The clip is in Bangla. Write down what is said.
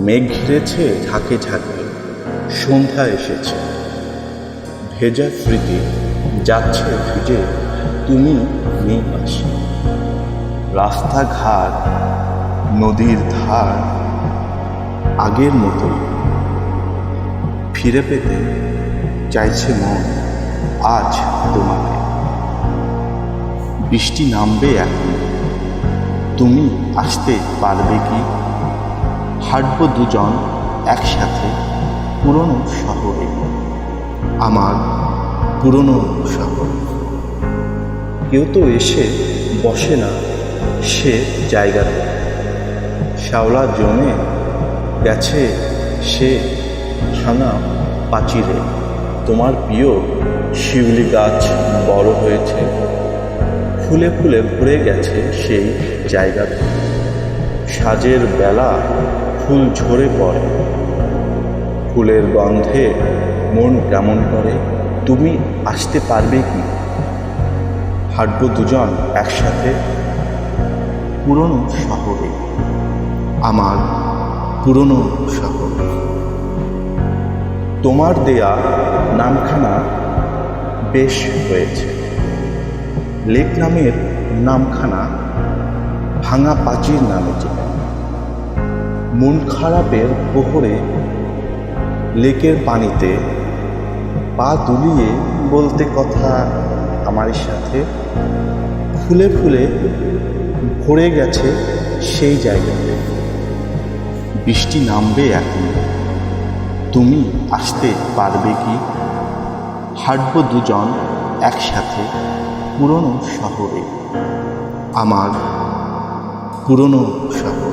মেঘ ঘিরেছে ঝাঁকে ঝাঁকে, সন্ধ্যা এসেছে। ভেজা স্মৃতি যাচ্ছে ভিজে, তুমি নেই পাশে। রাস্তাঘাট, নদীর ধার আগের মতোই, ফিরে পেতে চাইছে মন আজ তোমাকে। বৃষ্টি নামবে এখন, তুমি আসতে পারবে কি? হাঁটব দুজন একসাথে পুরনো শহরে, আমার পুরনো শহর। কেউ তো এসে বসে না সে জায়গাতে, শ্যাওলা জমে গেছে সে ভাঙা পাঁচিলে। তোমার প্রিয় শিউলি গাছ বড় হয়েছে, ফুলে ফুলে ভরে গেছে সেই জায়গাতে। সাজের বেলা ফুল ঝরে পড়ে, ফুলের গন্ধে মন কেমন করে। তুমি আসতে পারবে কি? হাঁটব দুজন একসাথে পুরনো শহরে, আমার পুরনো শহর। তোমার দেয়া নামখানা বেশ হয়েছে, লেক নামের নামখানা ভাঙা পাঁচির নামে চেনে। মন খারাপের প্রহরে লেকের পানিতে পা দুলিয়ে বলতে কথা আমার সাথে। ফুলে ফুলে ভরে গেছে সেই জায়গাতে। বৃষ্টি নামবে এখন, তুমি আসতে পারবে কি? হাঁটব দুজন একসাথে পুরনো শহরে, আমার পুরনো শহর।